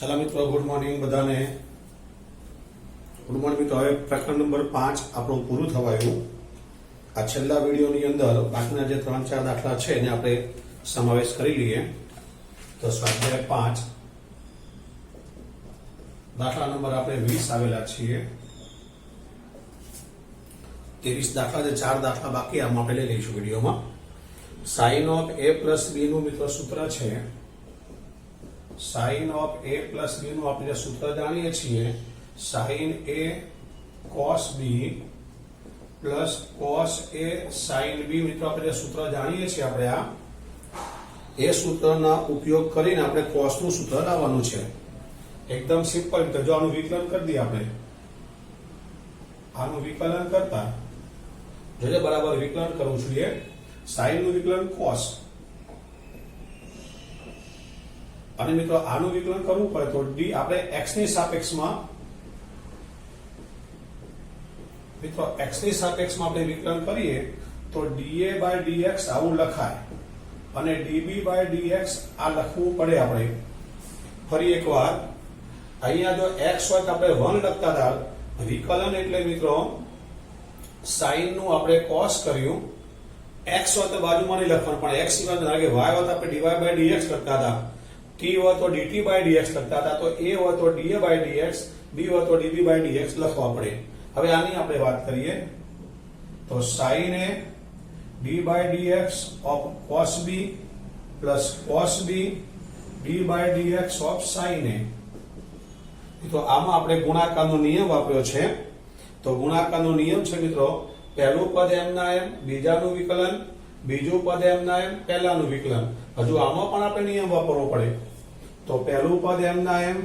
चला मित्रों good morning बधाने गुड मॉर्निंग मित्रों हवे प्रकरण नंबर 5 આપણું પૂરું થવાયું આ છેલ્લા વિડિયોની અંદર બાકીના જે 3-4 દાખલા છે એને આપણે સમાવેશ કરી લઈએ તો સ્વાધ્યાય 5 દાખલા નંબર આપણે 20 આવેલા છીએ 23 દાખલા જે 4 દાખલા બાકી આમાં આપણે લઈ લઈશું વિડિયોમાં sin of a plus b નું મિત્રો સૂત્ર છે sin of a plus b નું આપણે સૂત્ર જાણીએ છીએ sin a cos b plus cos a sin b મિત્રો આપણે સૂત્ર જાણીએ છીએ આપણે આ એ સૂત્રના ઉપયોગ કરીને આપણે cos નું સૂત્ર લાવવાનું છે એકદમ સિમ્પલ તો જો આનું વિકલન કરી દઈએ આપણે આનું વિકલન કરતા જોજે બરાબર વિકલન કરવું જોઈએ sin નું વિકલન cos અને મિત્રો આનું વિકલન કરવું પડે તો d આપણે x ની સાપેક્ષમાં મિત્રો x ની સાપેક્ષમાં આપણે વિકલન કરીએ તો dA/dx આવું લખાય અને dB/dx આ લખવું પડે આપણે ફરી એકવાર અહીંયા જો x હોય તો આપણે 1 લખતા હતા વિકલન એટલે મિત્રો sin નું આપણે cos કર્યું x હોય તો બાજુમાં નહીં લખવાનું પણ x સિવાય લાગે y હોય તો આપણે dy/dx લખતા હતા t હોય તો dt/dx લખતા હતા તો a હોય તો da/dx b હોય તો db/dx લખવા પડે હવે આની આપણે વાત કરીએ તો sin a d/dx of cos b plus cos b d/dx of sin a તો આમાં આપણે ગુણાકારનો નિયમ વાપર્યો છે તો ગુણાકારનો નિયમ છે મિત્રો પહેલું પદ m ના m બીજાનું વિકલન બીજું પદ m ના m પહેલાનું વિકલન હજુ આમાં પણ આપણે નિયમ વાપરવો પડે તો પહેલું પદ m ના m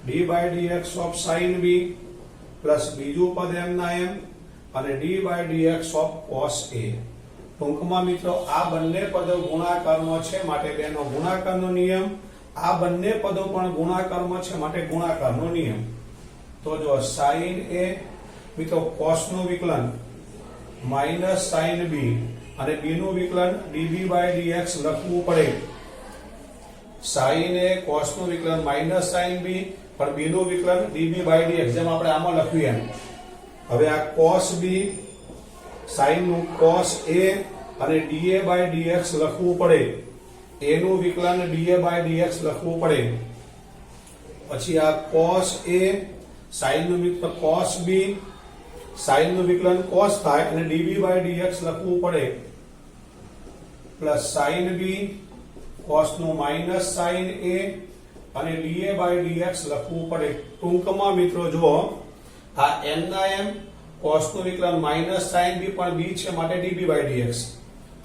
d/dx of sin b plus બીજું પદ m ના m અને d/dx of cos a ટૂંકમાં મિત્રો આ બંને પદો ગુણાકારમાં છે માટે બેનો ગુણાકારનો નિયમ આ બંને પદો પણ ગુણાકારમાં છે માટે ગુણાકારનો નિયમ તો જો sin a મિત્રો cos નું વિકલન માઈનસ sin b અને b નું વિકલન db/dx લખવું પડે sin a cos નું વિકલન માઈનસ sin b પણ b નું વિકલન db/dx જેમ આપણે આમાં લખ્યું એમ હવે આ cos b sin નું cos a અને da/dx લખવું પડે a નું વિકલન da/dx લખવું પડે પછી આ cos a sin નું વિકલન cos b sin નું વિકલન cos થાય અને db/dx લખવું પડે પ્લસ sin b cos નું માઈનસ sin a અને da/dx લખવું પડે ટૂંકમાં મિત્રો જો આ n ના m cos નું વિકલન માઈનસ sin b પણ b છે માટે db/dx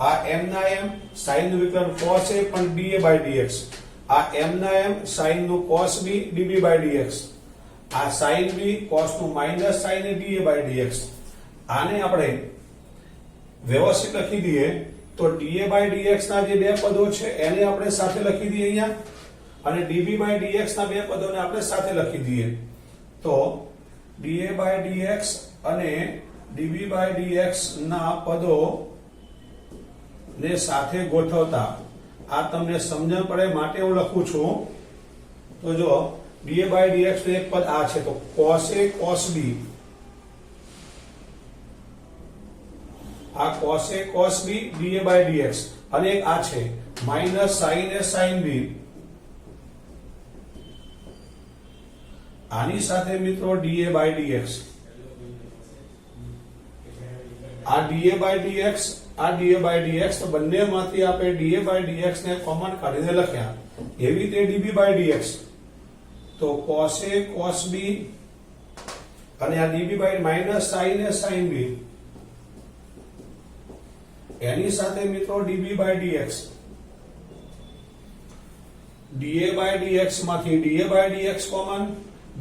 આ m ના m sin નું વિકલન cos a પણ da/dx આ m ના m sin નું cos b db/dx આ sin b cos નું માઈનસ sin a da/dx આને આપણે વ્યવસ્થિત લખી દઈએ તો da/dx ના જે બે પદો છે એને આપણે સાથે લખી દઈએ અહીંયા અને db/dx ના બે પદોને આપણે સાથે લખી દઈએ તો da/dx અને db/dx ના પદો ને સાથે ગોઠવતા આ તમને સમજણ પડે માટે હું લખું છું તો જો da/dx નું એક પદ આ છે તો cos a cos b આ cos a cos b da/dx અને એક આ છે minus sin a sin b આની સાથે મિત્રો da/dx આ da/dx આ da/dx તો બંનેમાંથી આપણે da/dx ને કોમન કાઢીને લખ્યા એવી રીતે db/dx તો cos a cos b અને આ db minus sin a sin b એની સાથે મિત્રો db/dx da/dx માંથી da/dx કોમન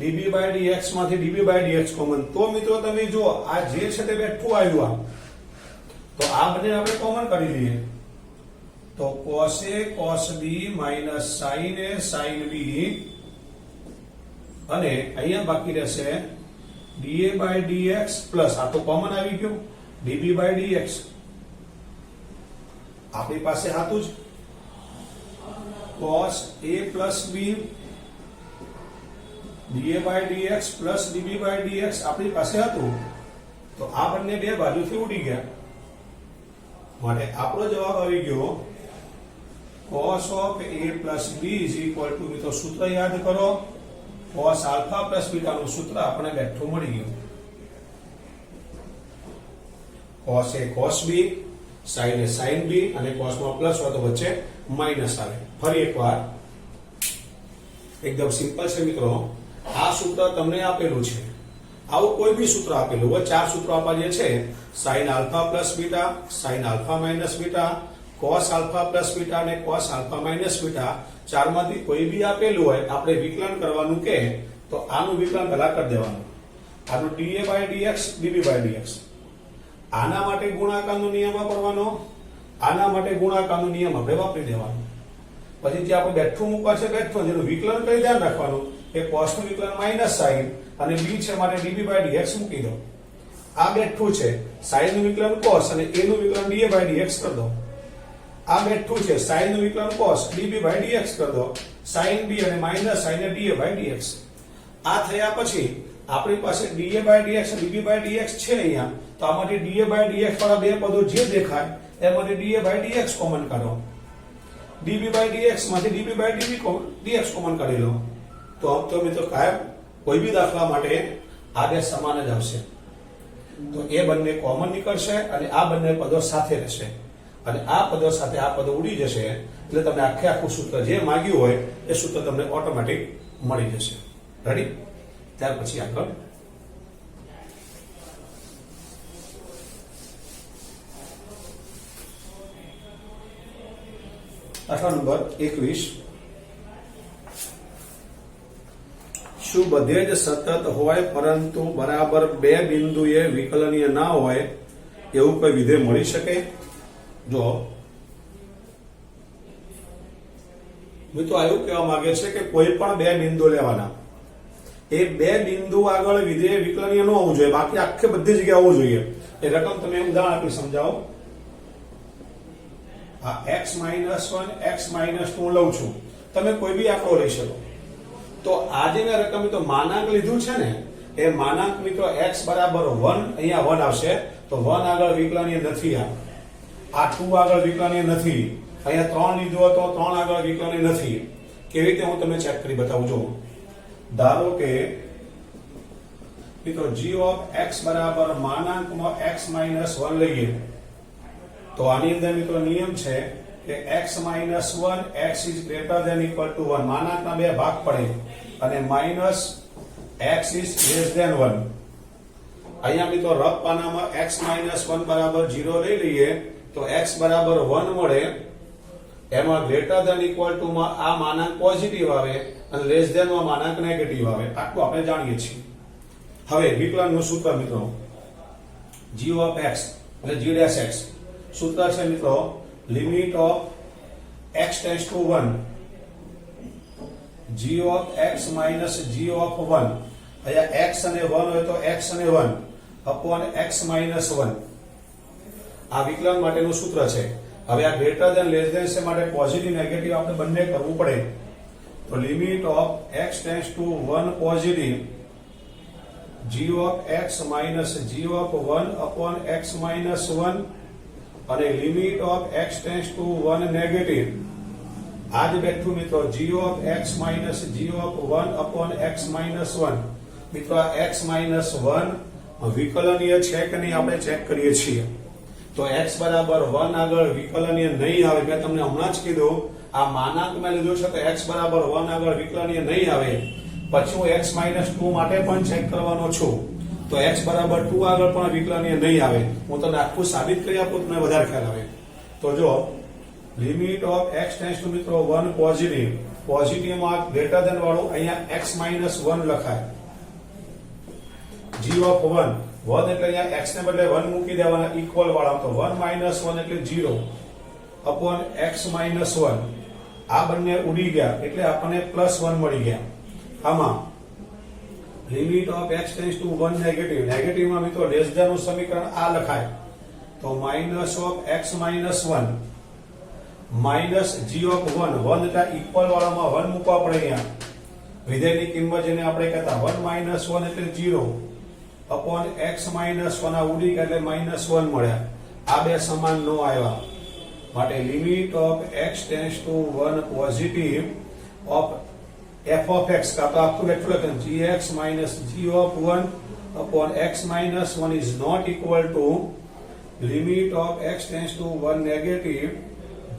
db/dx માંથી db/dx કોમન તો મિત્રો તમે જો આ જે છે તે બેઠું આવ્યું આ તો આ બંને આપણે કોમન કરી લઈએ તો cos A cos B minus sin A sin B અને અહીંયા બાકી રહેશે dA by dx પ્લસ આ તો કોમન આવી ગયું dB by dx આપણી પાસે હતું જ cos A plus B dA by dx plus dB by dx આપણી પાસે હતું તો આ બંને બે બાજુથી ઉડી ગયા માટે આપણો જવાબ આવી ગયો cos of A plus B is equal to મિત્રો સૂત્ર યાદ કરો cos alpha plus beta નું સૂત્ર આપણે બેઠું મળી ગયું cos A cos B sin A sin B અને cos માં પ્લસ હોય તો વચ્ચે માઈનસ આવે ફરી એકવાર એકદમ સિમ્પલ છે મિત્રો આ સૂત્ર તમને આપેલું છે આવું કોઈ બી સૂત્ર આપેલું હોય ચાર સૂત્રો આપેલા છે sin alpha plus beta sin alpha minus beta cos alpha plus beta અને cos alpha minus beta ચારમાંથી કોઈ બી આપેલું હોય આપણે વિકલન કરવાનું કે તો આનું વિકલન પહેલા કરી દેવાનું આનું dA by dx dB by dx આના માટે ગુણાકારનો નિયમ વાપરવાનો આના માટે ગુણાકારનો નિયમ આપણે વાપરી દેવાનો પછી જે આપણે બેઠું મૂકવા છે બેઠું જેનું વિકલન કઈ ધ્યાન રાખવાનું કે cos નું વિકલન માઈનસ sin અને b છે માટે dB by dx મૂકી દો આ બેઠું છે sin નું વિકલન cos અને a નું વિકલન dA by dx કરી દો આ બેઠું છે sin નું વિકલન cos dB by dx કરી દો sin b અને minus sin A dA by dx આ થયા પછી આપણી પાસે dA by dx અને dB by dx છે અહીંયા તો આમાંથી dA by dx વાળા બે પદો જે દેખાય એમાંથી dA by dx કોમન કાઢો dB by dx માંથી dB by dx કોમન કાઢી લો તો મિત્રો કાયમ કોઈ બી દાખલા માટે આ બે સમાન જ આવશે તો એ બંને કોમન નીકળશે અને આ બંને પદો સાથે રહેશે અને આ પદો સાથે આ પદો ઉડી જશે એટલે તમને આખું સૂત્ર જે માંગ્યું હોય એ સૂત્ર તમને ઓટોમેટિક મળી જશે રેડી ત્યાર પછી આગળ દાખલા નંબર 21 શું બધે જ સતત હોય પરંતુ બરાબર બે બિંદુએ વિકલનીય ના હોય એવું કોઈ વિધેય મળી શકે જો મિત્રો એવું કહેવા માંગે છે કે કોઈ પણ બે બિંદુ લેવાના એ બે બિંદુ આગળ વિધેય વિકલનીય ન હોવું જોઈએ બાકી આખી બધી જગ્યાએ હોવું જોઈએ એ રકમ તમે ઉદાહરણ આપી સમજાવો આ x - 1 x - 2 લઉં છું તમે કોઈ બી આંકડો લઈ શકો તો આજે મેં રકમ તો માનાંક લીધું છે ને એ માનાંક મિત્રો x બરાબર 1 અહીંયા 1 આવશે તો 1 આગળ વિકલનીય નથી આ 2 આગળ વિકલનીય નથી અહીંયા 3 લીધું તો 3 આગળ વિકલનીય નથી કેવી રીતે હું તમને ચેક કરી બતાવું છું ધારો કે મિત્રો g of x બરાબર માનાંકમાં x - 1 લઈએ તો આની અંદર મિત્રો નિયમ છે કે x - 1 x is greater than equal to 1 માનાંકના બે ભાગ પડે અને minus x is less than 1 અહીંયા મિત્રો રફ પાનામાં x - 1 બરાબર 0 લઈ લઈએ તો x બરાબર 1 મળે એમાં ગ્રેટર ધેન ઇક્વલ ટુ માં આ માનાંક પોઝિટિવ આવે અને લેસ ધેન માં માનાંક નેગેટિવ આવે આટલું આપણે જાણીએ છીએ હવે વિકલનનું સૂત્ર મિત્રો g of x એટલે g dash x સૂત્ર છે મિત્રો limit of x tends to 1 g of x minus g of 1 અહીંયા x અને 1 હોય તો x અને 1 upon x minus 1 આ વિકલન માટેનું સૂત્ર છે હવે આ ગ્રેટર ધેન લેસ ધેન છે માટે પોઝિટિવ નેગેટિવ આપણે બંને કરવું પડે તો limit of x tends to 1 positive g of x minus g of 1 upon x minus 1 અને limit of x tends to 1 negative આજ બેઠું મિત્રો g of x minus g of 1 upon x minus 1 મિત્રો આ x minus 1 વિકલનીય છે કે નહીં આપણે ચેક કરીએ છીએ તો x બરાબર 1 આગળ વિકલનીય નહીં આવે મેં તમને હમણાં જ કીધું આ માનાંક મેં લીધું છે તો x બરાબર 1 આગળ વિકલનીય નહીં આવે પછી હું x minus 2 માટે પણ ચેક કરવાનો છું તો x બરાબર 2 આગળ પણ વિકલનીય નહીં આવે હું તમને આખું સાબિત કરી આપું તમને વધારે ખ્યાલ આવે તો જો limit of x tends two મિત્રો 1 પોઝિટિવ માં ગ્રેટર ધેન વાળું અહીંયા x minus 1 લખાય g of 1 એટલે અહીંયા x ને બદલે 1 મૂકી દેવાના ઇક્વલ વાળા તો 1 minus 1 એટલે 0 अपॉन x माइनस 1 आ બંને ઉડી ગયા એટલે આપણને +1 મળી ગયા આમાં limit of x tends to 1 negative નેગેટિવમાં મિત્રો લેસ ધેન નું સમીકરણ આ લખાય તો minus of x minus 1 minus g of 1 1 એટલે ઇક્વલ વાળામાં 1 મૂકવા પડે અહીંયા વિધેયની કિંમત જેને આપણે કહેતા 1 માઇનસ 1 એટલે 0 अपॉन x माइनस 1 आ उडी गया એટલે -1 મળ્યા આ બે સમાન નો આવ્યા માટે limit of x tends to 1 positive of f of x का तो आपको actually gx minus g of 1 upon x minus 1 is not equal to limit of x tends to 1 negative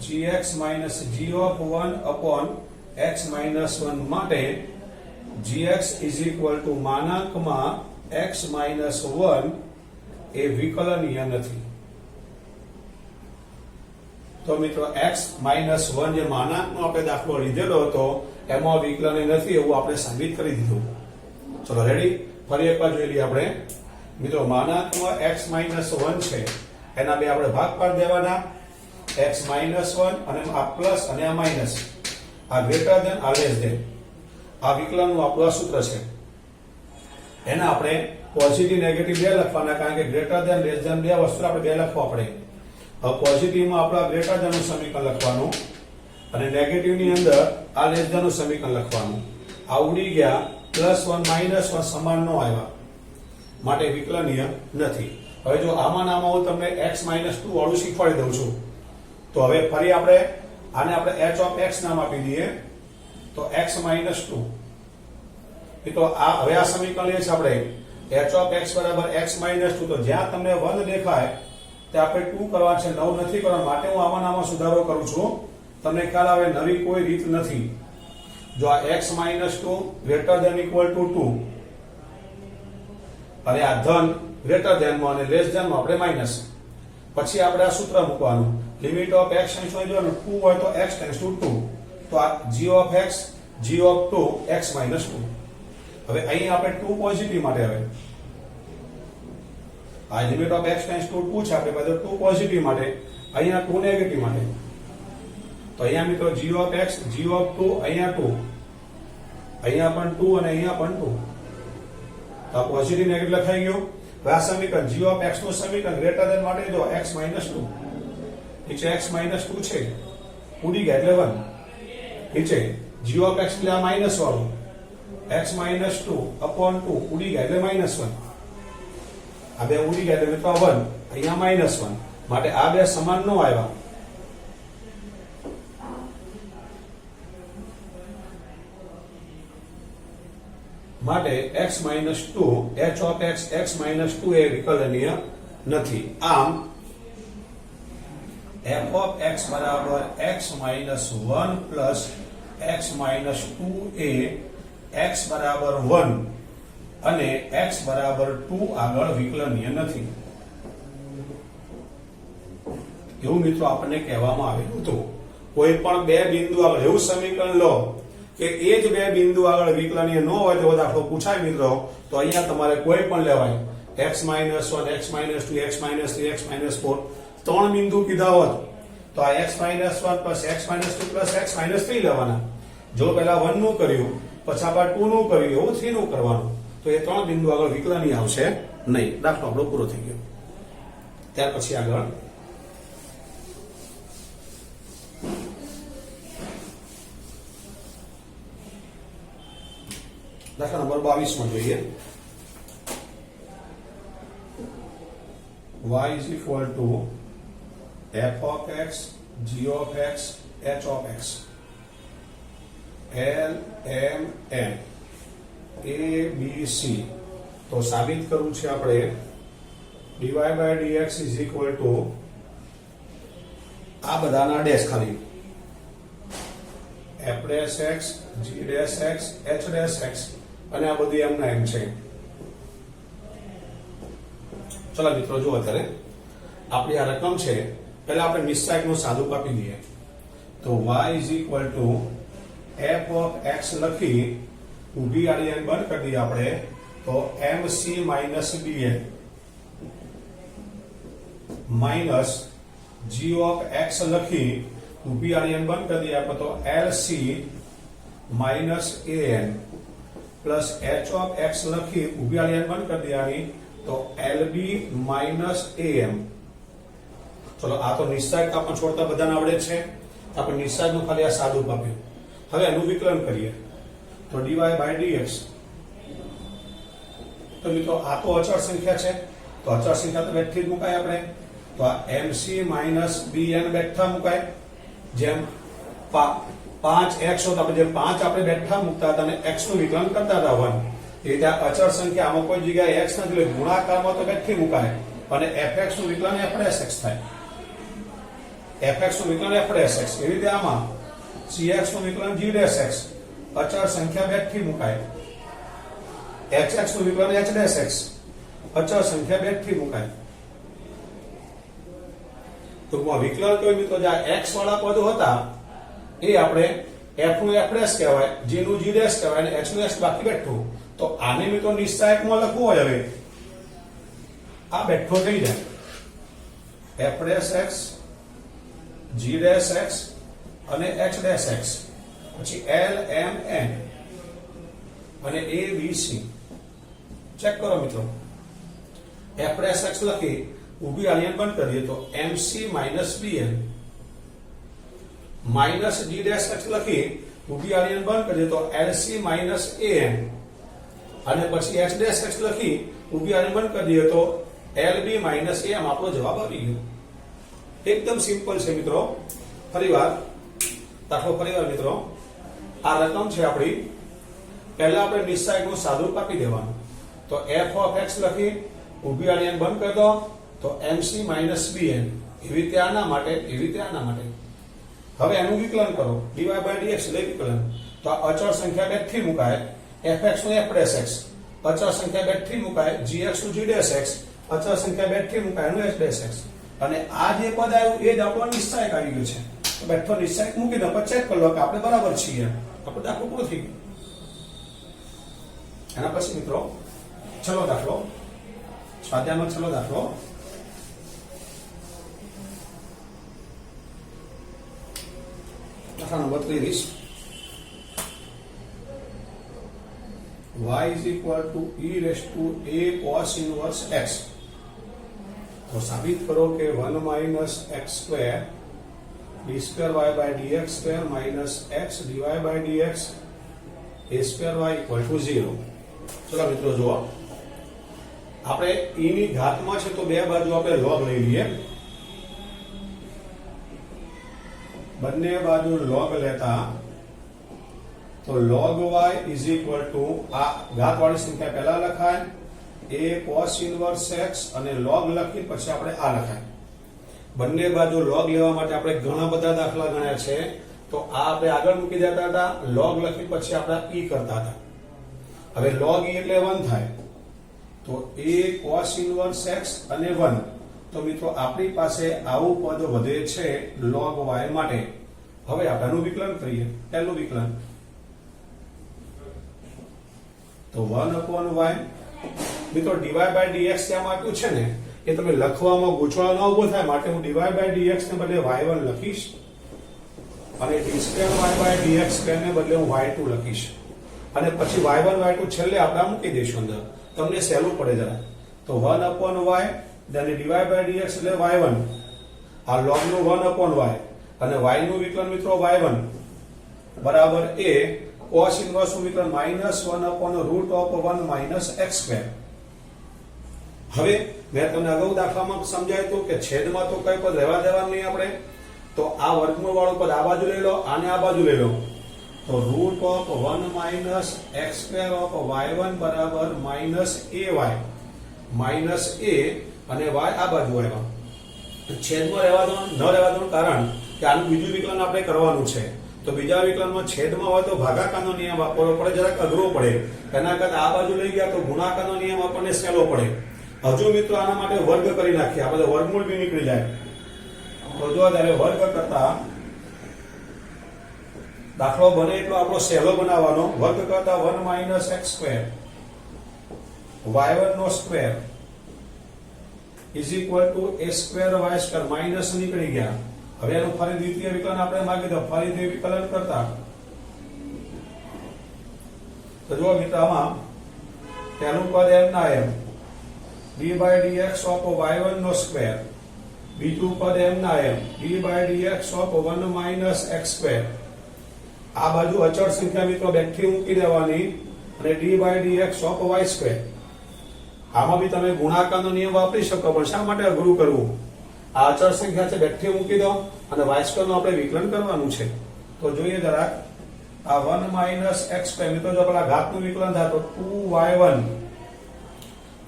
gx minus g of 1 upon x minus 1 માટે gx is equal to માનાંકમાં x minus 1 એ વિકલનીય નથી તો મિત્રો x minus 1 જે માનાંકનો આપણે દાખલો લીધેલો હતો એમાં વિકલનીય નથી એવું આપણે સાબિત કરી દીધું ચલો રેડી ફરી એકવાર જોઈ લઈએ આપણે મિત્રો માનાંકમાં x minus 1 છે એના બે આપણે ભાગ પાડી દેવાના x minus 1 અને આ પ્લસ અને આ માઈનસ આ ગ્રેટર ધેન આ લેસ ધેન આ વિકલનનું આપણું સૂત્ર છે એના આપણે પોઝિટિવ નેગેટિવ બે લખવાના કારણ કે ગ્રેટર ધેન લેસ ધેન બે વસ્તુ આપણે બે લખવા પડે હવે પોઝિટિવમાં આપણે ગ્રેટર ધેન નું સમીકરણ લખવાનું અને નેગેટિવ ની અંદર આ લેસ ધેન નું સમીકરણ લખવાનું આ ઉડી ગયા +1 -1 સમાન નો આવ્યા માટે વિકલનીય નથી હવે જો આમાં હું તમને x -2 વાળું શીખવાડી દઉં છું તો હવે ફરી આપણે આને આપણે h of x નામ આપી દઈએ તો x -2 तो હવે આ સમીકરણ લે છે આપણે h of x બરાબર x -2 તો જ્યાં તમને 1 દેખાય તે આપણે 2 કરવા છે 9 નથી કરવા માટે હું આમાં સુધારો કરું છું તમને ખ્યાલ આવે નવી કોઈ રીત નથી જો આ x -2 greater than equal to 2 અને આ ધન ગ્રેટર ધેન માં અને લેસ ધેન માં આપણે માઈનસ પછી આપણે આ સૂત્ર મૂકવાનું limit of x tends two 2 હોય તો x ટેન્ડ્સ ટુ 2 તો આ g of x g of 2 x -2 હવે અહીં આપણે 2 પોઝિટિવ માટે આવે આ limit of x tends two 2 છે આપણે બધું 2 પોઝિટિવ માટે અહીંયા 2 નેગેટિવ માટે તો અહીંયા મિત્રો g of x g of 2 અહીંયા 2 અહીંયા પણ 2 અને અહીંયા પણ 2 તો પોઝિટિવ નેગેટિવ લખાઈ ગયો હવે આ સમીકરણ g of x નું સમીકરણ ગ્રેટર ધેન માટે જો x -2 નીચે x -2 છે ઉડી ગયા એટલે 1 નીચે g of x એટલે આ માઈનસ વાળું x -2 upon 2 ઉડી ગયા એટલે -1 આ બે ઉડી ગયા એટલે મિત્રો 1 અહીંયા -1 માટે આ બે સમાન નો આવ્યા માટે x -2 h of x x -2 એ વિકલનીય નથી આમ f of x બરાબર x -1 plus x -2 એ x બરાબર 1 અને x બરાબર 2 આગળ વિકલનીય નથી એવું મિત્રો આપણને કહેવામાં આવેલું હતું કોઈ પણ બે બિંદુ આગળ એવું સમીકરણ લો કે એ જ બે બિંદુ આગળ વિકલનીય ન હોય તો દાખલો પૂછાય મિત્રો તો અહીંયા તમારે કોઈ પણ લેવાય x -1 x -2 x -3 x -4 ત્રણ બિંદુ કીધા હોત તો આ x -1 plus x -2 plus x -3 લેવાના જો પહેલા 1 નું કર્યું પછી આપણે 2 નું કર્યું એવું 3 નું કરવાનું તો એ ત્રણ બિંદુ આગળ વિકલનીય આવશે નહીં દાખલો આપણો પૂરો થઈ ગયો ત્યાર પછી આગળ દાખલા નંબર 22 માં જોઈએ y is equal to f of x g of x h of x L M N A B C તો સાબિત કરવું છે આપણે dy by dx is equal to આ બધાના ડેશ ખાલી f dash x g dash x h dash x અને આ બધું એમના એમ છે ચલો મિત્રો જો અત્યારે આપણી આ રકમ છે પહેલા આપણે નિશ્ચાયકનું સાદું કાપી દઈએ તો y is equal to f of x લખી ઊભી આડી લાઈન બંધ કરી દઈએ આપણે તો mc - dn minus g of x લખી ઊભી આડી n બંધ કરી દઈએ આપણે તો lc minus an plus h of x લખી ઊભી આડી n બંધ કરી દઈએ આની તો lb minus am. ચલો આ તો નિશ્ચાયક આપણે છોડતા બધાને આવડે છે, આપણે નિશ્ચાયકનું ખાલી આ સાદું આપ્યું. હવે એનું વિકલન કરીએ તો dy by dx. તો મિત્રો આ તો અચળ સંખ્યા છે, તો અચળ સંખ્યા તો બેઠી જ મુકાય આપણે, તો આ mc minus bn બેઠા મુકાય. જેમ 5x હોત આપણે જેમ 5 આપણે બેઠા મુકતા હતા અને x નું વિકલન કરતા હતા 1, એ રીતે અચળ સંખ્યા આમાં કોઈ જગ્યાએ x નથી, એટલે ગુણાકારમાં તો બેઠી મુકાય અને fx નું વિકલન f'(x) થાય. fx નું વિકલન f'(x). એવી રીતે આમાં cx નું વિકલન g'(x). અચળ સંખ્યા બેઠી મુકાય. hx નું વિકલન h'(x). અચળ સંખ્યા બેઠી મુકાય. તો વિકલન કયો મિત્રો, જે x વાળા પદો હતા એ આપણે f નું f' કહેવાય, g નું g' કહેવાય અને h નું h બાકી બેઠું. તો આને મિત્રો નિશ્ચાયકમાં લખવું હોય હવે આ બેઠો થઈ જાય f'(x), g'(x) અને h'(x). પછી l m n અને a b c. ચેક કરો મિત્રો, f'(x) લખી ઊભી આડી બંધ કરીએ તો mc minus bn minus g'(x) લખી ઊભી આડી બંધ કરીએ તો lc minus an અને પછી h'(x) લખી ઊભી આડી બંધ કરીએ તો lb minus am. આપણો જવાબ આવી ગયો. એકદમ સિમ્પલ છે મિત્રો. ફરીવાર મિત્રો, આ રકમ છે આપણી. પહેલા આપણે નિશ્ચાયકનું સાદું કાપી દેવાનું, તો f of x લખી ઊભી આડી બંધ કરી દો તો mc minus bn. એવી રીતે આના માટે, એવી રીતે આના માટે. હવે એનું વિકલન કરો dy by dx લે વિકલન. તો આ અચળ સંખ્યા બેઠી મુકાય, fx નું f'(x), અચળ સંખ્યા બેઠી મુકાય, gx નું g'(x), અચળ સંખ્યા બેઠી મુકાય એનું h'(x). અને આ જે પદ આવ્યું એ જ આપણો નિશ્ચાયક આવી ગયો છે. તો બેઠો નિશ્ચાયક મૂકી દો, પછી ચેક કરી લો કે આપણે બરાબર છીએ. આપણો દાખલો પૂરો થઈ ગયો. એના પછી મિત્રો છેલ્લો દાખલો, સ્વાધ્યાયનો છેલ્લો દાખલો. દાખલા number 23. y is equal to e raised to a cos inverse x. તો સાબિત કરો કે 1 minus x square d square y by dx square minus x dy by dx a square y equal to 0. ચલો મિત્રો જુઓ, આપણે e ની ઘાતમાં છે તો બે બાજુ આપણે log લઈ લઈએ. બંને બાજુ log લેતા તો log y is equal to આ ઘાતવાળી સંખ્યા પહેલા લખાય a cos inverse x અને log લખી પછી આપણે આ લખાય. બંને બાજુ log લેવા માટે આપણે ઘણા બધા દાખલા ગણ્યા છે. તો આ આપણે આગળ મૂકી દેતા હતા, log લખી પછી આપણે e કરતા હતા. હવે log e એટલે 1 થાય, તો a cos inverse x અને 1. તો મિત્રો આપણી પાસે આવું પદ વધે છે log y માટે. હવે આપણે આનું વિકલન કરીએ. પહેલું વિકલન તો 1/y. મિત્રો dy by dx ત્યાં આપ્યું છે ને, એ તમે લખવામાં ગૂંચવાડો ન ઉભો થાય માટે હું dy by dx ને બદલે y1 લખીશ અને d2y by dx ને બદલે હું y2 લખીશ અને પછી y1 y2 છેલ્લે આપણે મૂકી દઈશું અંદર, તમને સહેલું પડે જરા. તો 1/y then dy by dx એટલે y1, આ log નું 1/y અને y નું વિકલન મિત્રો y1 બરાબર a cos inverse નું વિકલન -1/√1 minus x square. હવે મેં તમને અગાઉ દાખલામાં સમજાવ્યું હતું કે છેદમાં તો કઈ પદ રહેવા દેવાનું નહીં આપણે. તો આ વર્ગમૂળ વાળું પદ આ બાજુ લઈ લો, આને આ બાજુ લઈ લો. તો √1 minus x square of y1 બરાબર -ay minus a અને y આ બાજુ આવ્યા. છેદમાં રહેવા દેવાનું ન રહેવા દેવાનું કારણ કે આનું બીજું વિકલન આપણે કરવાનું છે. તો બીજા વિકલનમાં છેદમાં હોય તો ભાગાકારનો નિયમ વાપરવો પડે, જરાક અઘરો પડે. એના કરતા આ બાજુ લઈ ગયા તો ગુણાકારનો નિયમ આપણને સહેલો પડે. હજુ મિત્રો આના માટે વર્ગ કરી નાખીએ, આપણે વર્ગમૂળ બી નીકળી જાય. તો જો ત્યારે વર્ગ કરતા દાખલો બને એટલો આપણો સહેલો બનાવવાનો. વર્ગ કરતા 1 minus x square y1 નો square is equal to a square y square minus નીકળી ગયા. હવે એનું ફરી દ્વિતીય વિકલન આપણે માંગી દો. ફરીથી વિકલન કરતા તો જો મિત્રો આમાં પહેલું પદ m ના m d/dx ઓફ y1 નો સ્ક્વેર, બીજું પદ m ના m d/dx of 1 - x square. આ બાજુ અચળ સંખ્યા મિત્રો બેઠી મૂકી દેવાની અને d/dx ઓફ y સ્ક્વેર. આમાં બી તમે ગુણાકારનો નિયમ વાપરી શકો, પણ શા માટે અઘરું કરવું? આ અચળ સંખ્યા છે, બેઠી મૂકી દો અને y સ્ક્વેર નું આપણે વિકલન કરવાનું છે. તો જોઈએ જરાક આ 1 - x સ્ક્વેર મિત્રો જો આપણા ઘાતનું વિકલન થાય તો 2y1,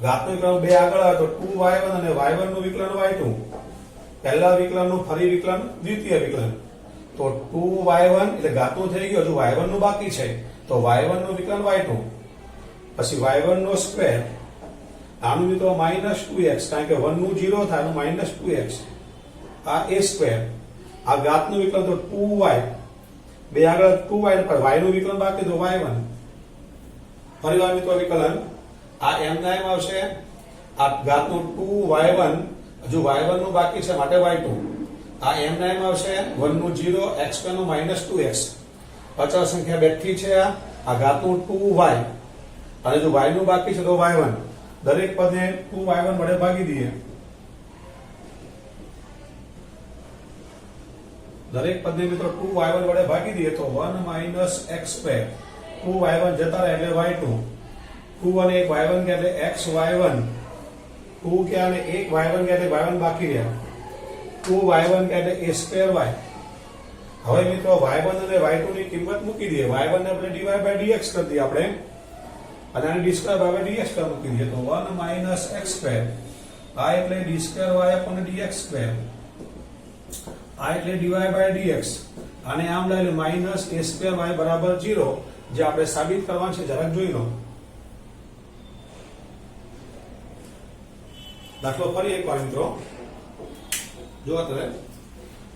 ઘાતનું વિકલન બે આગળ આવે તો 2y1 અને y1 નું વિકલન y2. પહેલા વિકલનનું ફરી વિકલન દ્વિતીય વિકલન. તો 2y1 એટલે ઘાતનું થઈ ગયું, હજુ y1 નું બાકી છે તો y1 નું વિકલન y2, પછી y1 નો સ્ક્વેર, આનું મિત્રો -2x કારણ કે 1 નું 0 થાય તો -2x, આ a સ્ક્વેર, આ ઘાતનું વિકલન તો 2y, બે આગળ 2y પર y નું વિકલન બાકી તો y1. ફરીવાર મિત્રો વિકલન આ m ના m આવશે, આ ઘાતનું 2y1, હજુ y1 નું બાકી છે માટે y2, આ m ના m આવશે, 1 નું 0, x સ્ક્વેર નું -2x. અચળ સંખ્યા બેઠી છે, આ ઘાતનું 2y અને જો y નું બાકી છે તો y1. દરેક પદને 2y1 વડે ભાગી દઈએ. દરેક પદને મિત્રો 2y1 વડે ભાગી દઈએ તો 1 - x સ્ક્વેર, 2y1 જતા રહે એટલે y2, 2 અને 1 y1 કે એટલે xy1, 2 કે અને 1 y1 કે એટલે y1 બાકી રહ્યા, 2y1 કે એટલે a સ્ક્વેર y. હવે મિત્રો y1 અને y2 ની કિંમત મૂકી દઈએ. y1 ને આપણે dy/dx કરી દઈએ આપણે, અને આને d²/dx પર મૂકી દઈએ તો 1 - x સ્ક્વેર, આ એટલે d²y/dx સ્ક્વેર, આ એટલે dy/dx, અને આમ લઈ લે -a²y બરાબર 0, જે આપણે સાબિત કરવાનું છે. જરાક જોઈ લો દાખલો ફરી એકવાર મિત્રો જો અત્યારે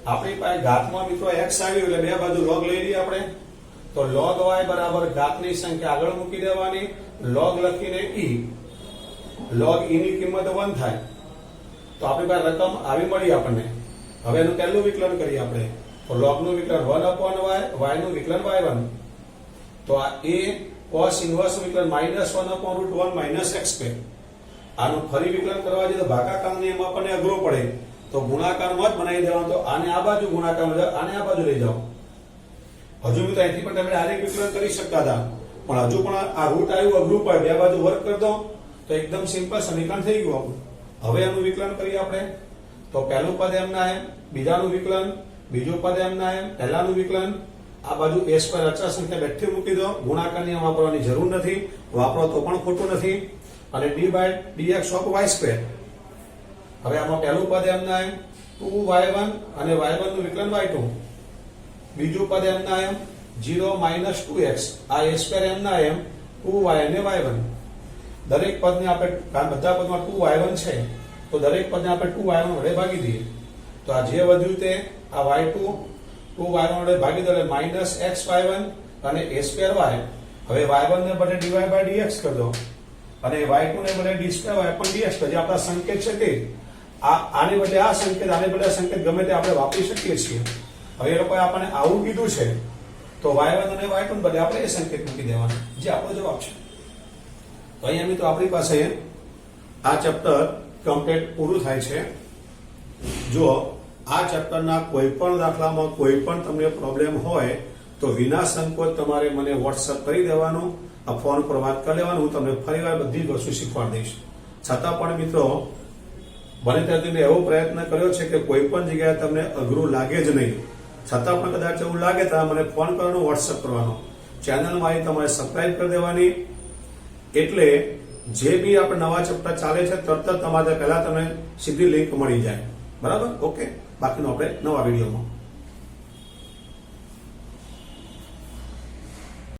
આપણી પાસે ઘાતમાં મિત્રો x આવ્યું એટલે બે બાજુ log લઈ લઈએ આપણે. તો log y બરાબર ઘાતની સંખ્યા આગળ મૂકી દેવાની, log લખીને e, log e ની કિંમત 1 થાય તો આપણી પાસે રકમ આવી મળી આપણને. હવે એનું પહેલું વિકલન કરીએ આપણે તો log નું વિકલન 1/y, y નું વિકલન y1. તો આ a cos ઇન્વર્સ વિકલન -1/√1 - x સ્ક્વેર. આનું ફરી વિકલન કરવા જઈએ તો ભાગાકાર નિયમ આપણને અઘરો પડે તો ગુણાકારમાં જ બનાવી દેવાનો. તો આને આ બાજુ ગુણાકારમાં, આને આ બાજુ લઈ જાઓ. હજુ મિત્રો અહીંથી પણ તમે ડાયરેક્ટ વિકલન કરી શકતા હતા, પણ હજુ પણ આ રૂટ આવ્યું અઘરું પડે, બે બાજુ વર્ક કરી દો તો એકદમ સિમ્પલ સમીકરણ થઈ ગયું આપણું. હવે એનું વિકલન કરીએ આપણે તો પહેલું પદ m ના m, બીજાનું વિકલન, બીજું પદ m ના m, પહેલાનું વિકલન, આ બાજુ a સ્ક્વેર અચળ સંખ્યા બેઠી મૂકી દો. ગુણાકાર નિયમ વાપરવાની જરૂર નથી, વાપરો તો પણ ખોટું નથી. અને d/dx ઓફ y સ્ક્વેર. હવે આમાં પહેલું પદ m ના m 2y1 અને y1 નું વિકલન y2, બીજું પદ m ના m 0 - 2x, આ a સ્ક્વેર m ના m 2y અને y1. દરેક પદને આપણે બધા પદમાં 2y1 છે તો દરેક પદને આપણે 2y1 વડે ભાગી દઈએ. તો આ જે વધ્યું તે આ y2 2y1 વડે ભાગી દો એટલે -xy1 અને a સ્ક્વેર y. હવે y1 ને બદલે dy/dx કરી દો અને y2 ને બદલે d²y પણ dx કરી. જે આપણા સંકેત છે તે આને બદલે આ સંકેત, આને બદલે સંકેત ગમે તે આપણે વાપરી શકીએ છીએ. હવે એ લોકોએ આપણને આવું કીધું છે તો y1 અને y2 બદલે આપણે એ સંકેત મૂકી દેવાનો, જે આપણો જવાબ છે. તો અહીંયા મિત્રો આપણી પાસે આ ચેપ્ટર કમ્પ્લીટ પૂરું થાય છે. જો આ ચેપ્ટરના કોઈ પણ દાખલામાં કોઈ પણ તમને પ્રોબ્લેમ હોય તો વિના સંકોચ તમારે મને વોટ્સઅપ કરી દેવાનું, આ ફોન પર વાત કરી લેવાનું. હું તમને ફરીવાર બધી જ વસ્તુ શીખવાડી દઈશ. છતાં પણ મિત્રો બને ત્યાં સુધી એવો પ્રયત્ન કર્યો છે કે કોઈ પણ જગ્યાએ તમને અઘરું લાગે જ નહીં. છતાં પણ કદાચ એવું લાગે તો મને ફોન કરવાનો, વોટ્સઅપ કરવાનો. ચેનલ મારી તમારે સબસ્ક્રાઇબ કરી દેવાની, એટલે જે બી આપણે નવા ચેપ્ટર ચાલે છે તરત જ તમારે પહેલા તમને સીધી લિંક મળી જાય. બરાબર? ઓકે, બાકીનું આપણે નવા વિડીયોમાં